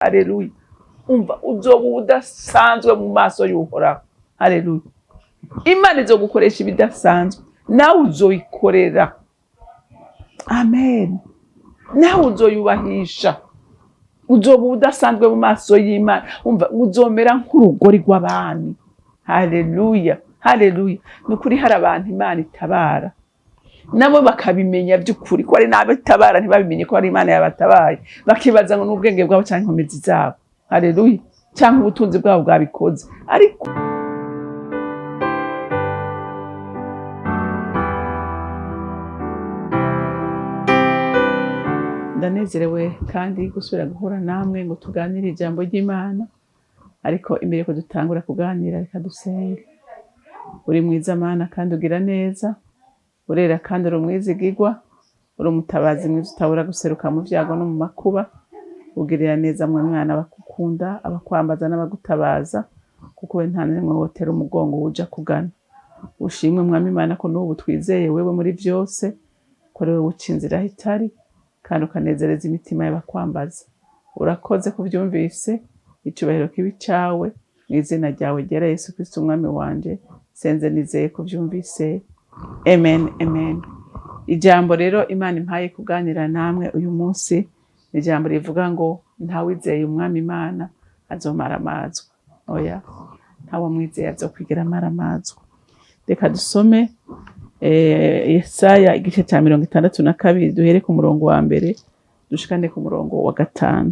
Haleluya. Umva uzoba udasanzwe mu maso y'Uhoraho. Haleluya. Imana izogukoresha ibidasanzwe, nawe uzoyikorera. Amen. Nawe uzoyubahisha, uzoba udasanzwe mu maso y'Imana. Umva uzomera nk'urugori rw'abami. Haleluya. Haleluya. Nukuri hari abantu Imana itabara, nabo bakabimenya by'ukuri ko ari nabe itabara, ntibabimenye ko ari Imana yabatabaye, bakibaza ngo n'ubwenge bwabo cyangwa inkomezi zabo. Haleluya. Cyangwa ubutunzi bwabo bwabikoze. Ariko ndanezerewe kandi gusubira guhura namwe ngo tuganire ijambo ry'Imana. Ariko imbere ko dutangura kuganira, reka dusenge. Uri mwiza Mana kandi ugira neza, urera kandi uri umwizigirwa, uri umutabazi mwiza utabura guseruka mu vyago no mu makuba. Ugirira neza mwe mwana bakukunda, abakwambaza n'abagutabaza, kuko we nta nimwe wotera umugongo uja kugana. Ushimwe Mwami Imana ko n'ubu twizeye wewe muri vyose, ko wewe uca inzira hitari kandi ukanezereza imitima y'abakwambaza. Urakoze kuvyumvise, icubahiro kibi cawe mu izina ryawe ryera Yesu Kristo Umwami wanje, senze nizeye kuvyumvise. Amen, amen. Ijambo rero Imana impaye kuganira namwe uyu munsi ni ijambo rivuga ngo ntawizeye Umwami Imana azomara amazwa. Oya, ntawe mwizeye azokwigera amara amazwa. Reka dusome Yesaya igice cya 62 duhere ku murongo wa mbere dushikane ku murongo wa 5.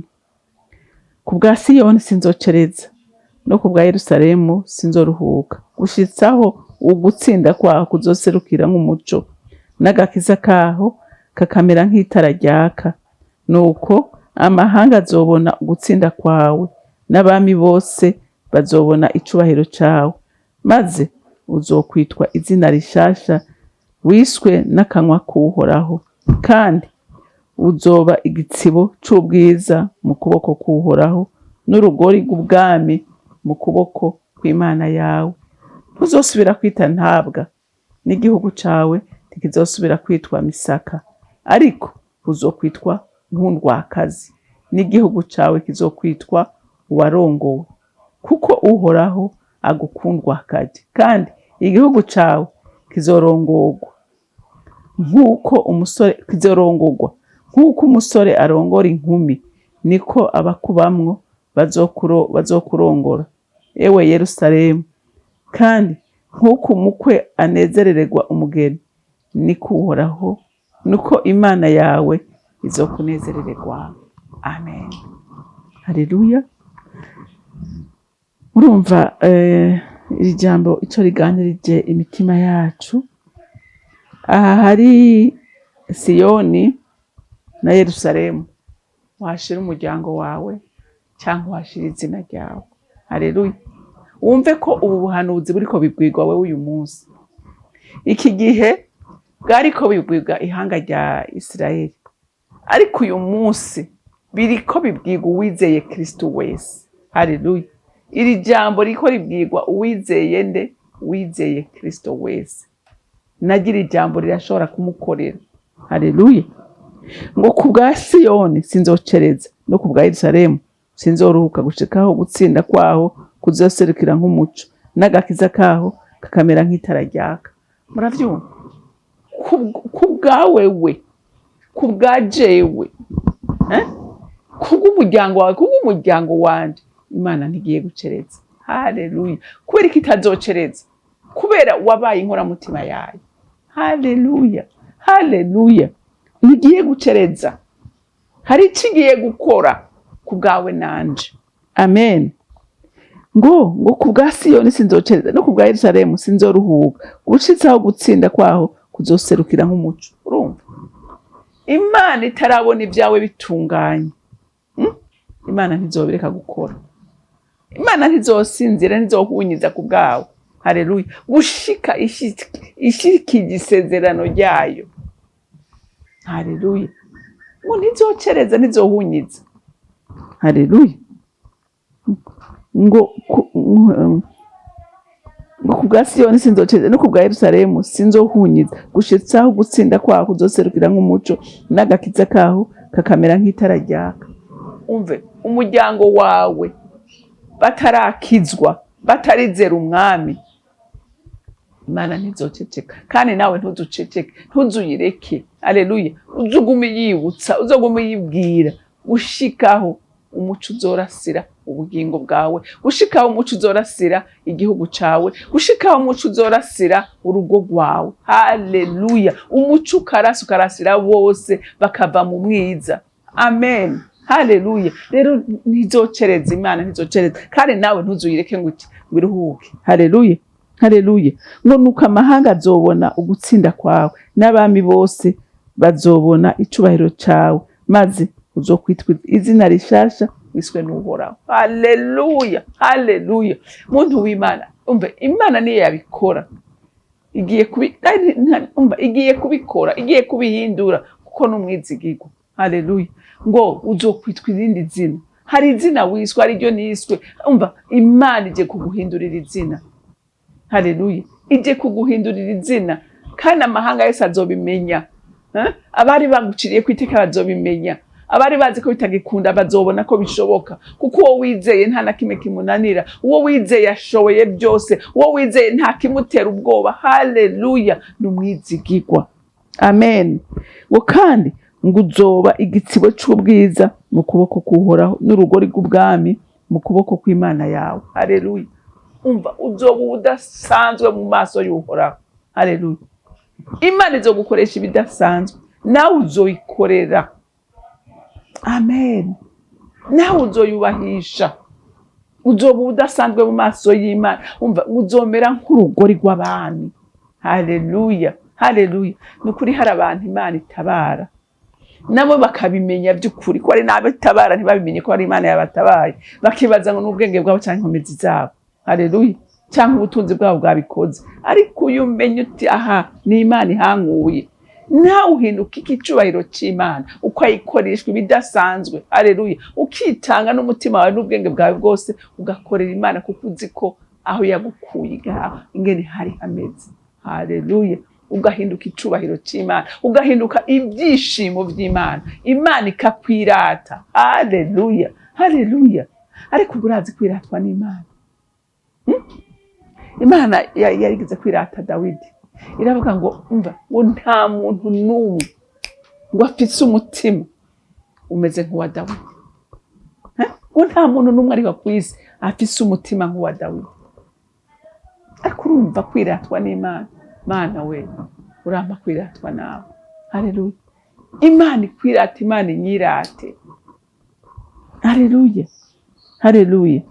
Ku bwa Siyoni sinzocereza, no ku bwa Yerusalemu sinzoruhuka, gushitsaho ugutsinda kwaho kuzoserukira nk'umuco, n'agakiza kaho kakamera nk'itara ryaka. Nuko amahanga azobona ugutsinda kwawe, n'abami bose bazobona icubahiro cawe, maze uzokwitwa izina rishasha wiswe n'akanwa k'Uhoraho, kandi uzoba igitsibo c'ubwiza mu kuboko k'Uhoraho, n'urugori rw'ubwami mu kuboko kw'Imana yawe. Ntuzosubira kwita ntabwa, n'igihugu cawe ntikizosubira kwitwa misaka, ariko uzokwitwa nk'undwakazi, n'igihugu cawe kizokwitwa uwarongowe, kuko Uhoraho agukundwakaje, kandi igihugu cawe kizorongorwa nk'uko umusore arongora inkumi, niko abakubamwo bazokurongora, ewe Yerusalemu. Kandi nk'uko umukwe anezerererwa umugeni, niko Imana yawe izokunezerererwa. Amen. Haleluya. Murumva iri jambo ico riganirije imitima yacu. Aha hari Siyoni na Yerusalemu, washira umuryango wawe cyangwa washira izina ryawe. Haleluya. Wumve ko ubu buhanuzi buriko bibwirwa wewe uyu munsi. Iki gihe bwariko bibwirwa ihanga rya Isirayeli, ariko uyu munsi biriko bibwirwa uwizeye Kristo wese. Haleluya. Iri jambo riko ribwirwa uwizeye nde? Uwizeye Kristo wese. Nagira ijambo rirashobora kumukorera. Haleluya. Ngo ku bwa Siyoni sinzocereza, no ku bwa Yerusalemu sinzoruhuka, gushikaho gutsinda kwaho kuzoserukira nk'umuco, n'agakiza kaho kakamera nk'itara ryaka. Muravyumva? Ku bwa wewe, ku bwa jewe, kubw'umuryango wawe, kubw'umuryango wanje, Imana ntigiye gucereza. Haleluya. Kubera itazocereza, kubera wabaye inkoramutima yayo. Haleluya. Haleluya. Ntigiye gucereza, hari icyo igiye gukora ku bwawe nanje. Amen. Ngo ku bwa Siyoni sinzocereza, no ku bwa Yerusalemu sinzoruhuka, gushitsaho gutsinda kwaho kuzoserukira nk'umuco. Urumva? Imana itarabona ibyawe bitunganye, Imana ntizobireka gukora. Imana ntizosinzira, ntizohunyiza ku bwawe. Haleluya. Gushika ishiki igisezerano ryayo. Haleluya. Ngo ntizocereza, ntizohunyiza. Haleluya. Ngo ku bwa Siyoni sinzocereza, no ku bwa Yerusalemu sinzohunyiza, gushitsaho gutsinda kwaho kuzoserukira nk'umuco, n'agakiza kaho kakamera nk'itara ryaka. umuryango wawe batarakizwa, batarizera umwami, Imana ntizoceceka, kandi nawe ntuzuceceke, ntuzuyireke. Haleluya. Uzugume yibutsa, uzogume yibwira, gushikaho umuco uzorasira ubugingo bwawe, gushikaho umuco uzorasira igihugu cawe, gushikaho umuco uzorasira urugo rwawe. Haleluya. Umuco ukarasira bose bakava mu mwiza. Amen. Haleluya. Rero ntizocereza, Imana ntizocereza, kandi nawe ntuzuyireke ngo iruhuke. Haleluya. Haleluya. Ngo nuko amahanga azobona ugutsinda kwawe, n'abami bose bazobona icubahiro cawe, maze uzokwitwa izina rishasha wiswe n'Uhoraho. Haleluya. Haleluya. Muntu w'Imana, umve, Imana niyo yabikora, igiye kubikora, igiye kubihindura, kuko n'umwizigirwa. Haleluya. Ngo uzokwitwa irindi zina. Hari izina wiswe, hari iryo niswe. Umva, Imana igiye kuguhindurira izina. Haleluya. Ije kuguhindurira izina, kandi amahanga yose azobimenya. Abari baguciriye kwiteka bazobimenya, abari bazi ko bitagikunda bazobona ko bishoboka, kuko uwo wizeye nta na kimwe kimunanira, uwo wizeye ashoboye byose, uwo wizeye nta kimutera ubwoba. Haleluya. N'umwizigirwa. Amen. Ngo kandi ngo uzoba igitsibo c'ubwiza mu kuboko k'Uhoraho, n'urugori rw'ubwami mu kuboko kw'Imana yawe. Haleluya. Umva, uzoba udasanzwe mu maso y'Uhoraho. Haleluya. Imana izogukoresha ibidasanzwe, nawe uzoyikorera. Amen. Nawe uzoyubahisha, uzoba udasanzwe mu maso y'Imana. Umva, uzomera nk'urugori rw'abami. Haleluya. Haleluya. Nukuri hari abantu Imana itabara, nabo bakabimenya by'ukuri ko ari nabe itabara, ntibabimenye ko ari Imana yabatabaye, bakibaza ngo n'ubwenge bwabo cyangwa inkomezi zabo. Haleluya. Cyangwa ubutunzi bwabo bwabikoze. Ariko uyu umenye uti aha ni Imana ihanguye, nawe uhinduka igicubahiro c'Imana, ukayikoreshwa ibidasanzwe. Haleluya. Ukitanga n'umutima wawe n'ubwenge bwawe bwose, ugakorera Imana, kuko uzi ko aho yagukuye igaha ingene hari hameze. Haleluya. Ugahinduka icubahiro c'Imana, ugahinduka ibyishimo by'Imana, Imana ikakwirata. Haleluya. Haleluya. Ariko urazi kwiratwa n'Imana. Imana yarigeze kwirata Dawidi, iravuga ngo umva, ngo nta muntu n'umwe ngo afise umutima umeze nk'uwa Dawidi. Ngo nta muntu n'umwe ariko kw'isi afise umutima nk'uwa Dawidi. Ariko urumva kwiratwa n'Imana. Mana we, uramba kwiratwa nawe. Haleluya. Imana ikwirata, Imana inyirate. Haleluya. Haleluya.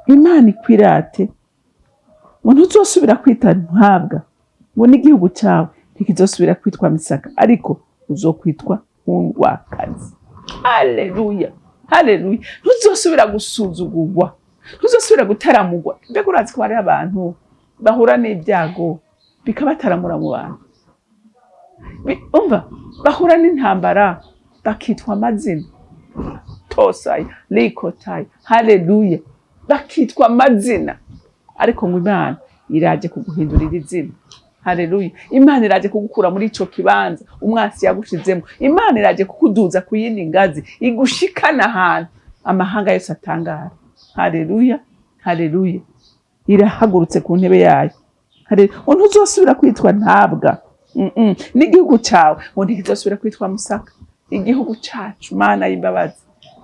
Imana ikwirate, ngo ntuzosubira kwita ntabwa, ngo n'igihugu cyawe ntikizosubira kwitwa Misaka, ariko uzokwitwa nk'undwakazi. Haleluya. Haleluya. Ntuzosubira gusuzugurwa, ntuzosubira gutaramurwa. Mbega urazi ko hari abantu bahura n'ibyago bikabataramura mu bantu. Umva, bahura n'intambara bakitwa amazina. Tosai, Likotai. Haleluya. Bakitwa amazina. Ariko ngo Imana iraje kuguhindurira izina. Haleluya. Imana iraje kugukura muri ico kibanza umwasi yagushizemo. Imana iraje kukuduza ku yindi ngazi, igushikana ahantu amahanga yose atangara. Haleluya. Haleluya. Irahagurutse ku ntebe yayo. Haleluya. Ntuzosubira kwitwa ntabwa. N'igihugu cyawe ngo ntikizosubira kwitwa Musaka. Igihugu cyacu, Mana y'imbabazi,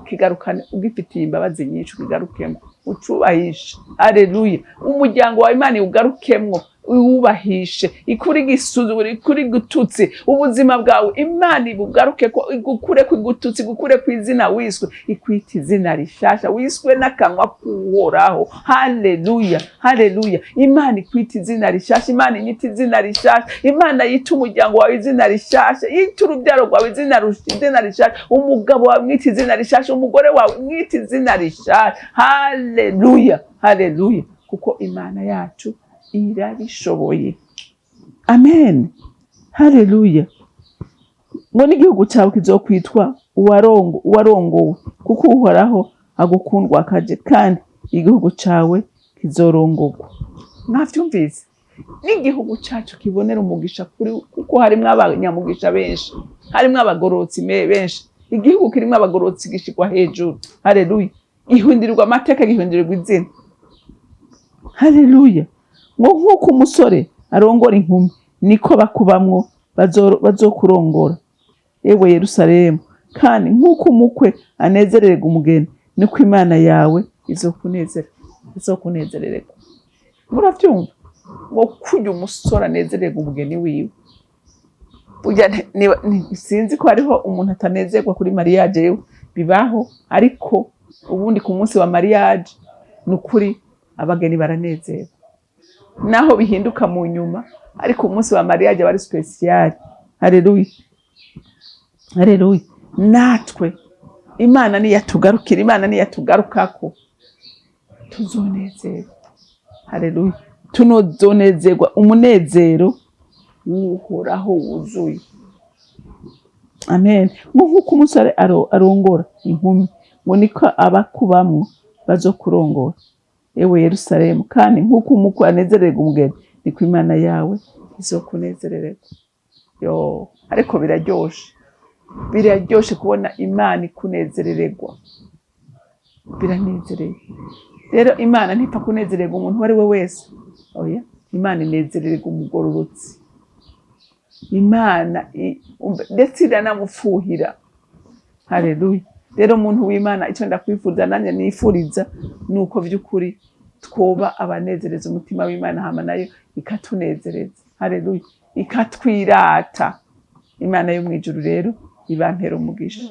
kigarukane ugifitiye imbabazi nyinshi, kigarukemo ucubahishe. Haleluya. Umuryango wa Imana ugarukemwo, uwubahishe, ikuri gisuzugura, ikuri gututsi, ubuzima bwawe Imana ibugaruke ko igukure kwigututsi, igukure kw'izina wiswe, ikwita izina rishasha wiswe n'akanwa k'Uhoraho. Haleluya. Haleluya. Imana ikwita izina rishasha, Imana inyita izina rishasha, Imana yita umuryango wawe izina rishasha, yita urubyaro rwawe izina rishasha, umugabo wawe mwita izina rishasha, umugore wawe mwita izina rishasha. Haleluya. Haleluya. Kuko Imana yacu irabishoboye. Amen. Haleluya. Ngo n'igihugu cyawe kizokwitwa uwarongowe, kuko Uhoraho agukundwa akaje, kandi igihugu cyawe kizorongorwa. Mwavyumvise? N'igihugu cyacu kibonera umugisha kuri, kuko harimwo abanyamugisha benshi, harimwo abagorotsi benshi. igihugu kirimo abagororotsi gishigwa hejuru. Haleluya. Gihindurirwa amateka, gihindurirwa izina. Haleluya. Ngo nk'uko umusore arongora inkumi niko bakubamwo bazokurongora, yewe Yerusalemu. Kandi nk'uko umukwe anezerererwa umugeni niko Imana yawe izokunezerererwa. Muravyumva? Ngo kurya umusore anezerererwa umugeni wiwe. Sinzi ko hariho umuntu atanezerwa kuri mariage yewe, bibaho, ariko ubundi ku munsi wa mariage nukuri abageni baranezerwa. Naho bihinduka mu nyuma, ariko umunsi wa mariage bari special. Haleluya. Haleluya. Natwe Imana niyatugarukira, Imana niyatugarukako tuzonezerwa. Haleluya. Tunozonezerwa umunezero uhoraho wuzuye. Amen. Nk'uko umusore arongora inkumi ngo niko abakubamwo bazokurongora, ewe Yerusalemu. Kandi nk'uko umukwe anezerererwa umugeni niko Imana yawe izokunezerererwa. Ariko biraryoshe kubona Imana ikunezerererwa. Biranezereye. Rero Imana ntipfa kunezererwa umuntu wari we wese. Oya, Imana inezerererwa umugororotsi. Imana ndetse iranamufuhira. Haleluya. Rero umuntu w'Imana, icyo ndakwifuriza nanjye nifuriza nuko by'ukuri twoba abanezereza umutima w'Imana, hama nayo ikatunezereza. Haleluya. Ikatwirata. Imana yo mwijuru rero ibampera umugisha.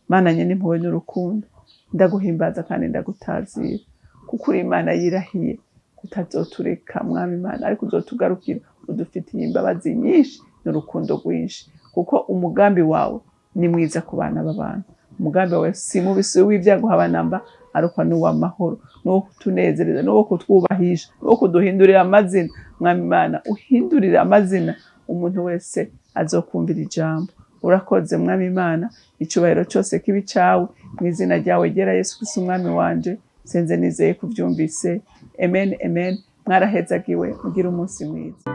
Mana nyene impuhwe n'urukundo, ndaguhimbaza kandi ndagutazira kuko uri Imana yirahiye kutazotureka mwami Imana, ariko uzotugarukira udufitiye imbabazi nyinshi n'urukundo rwinshi, kuko umugambi wawe ni mwiza ku bana b'abantu. Umugambi wawe si mubi, si w'ibyago habanamba, ariko n'uw'amahoro, n'uwo kutunezereza, n'uwo kutwubahisha, n'uwo kuduhindurira amazina. Mwami Imana, uhindurira amazina umuntu wese azokumvira ijambo. Urakoze mwami Imana, icubahiro cyose kibi cyawe, mu izina ryawe ryera Yesu Kristo umwami wanje, senze nizeye kuvyumvise. Amen, amen. Mwarahezagiwe, mugire umunsi mwiza.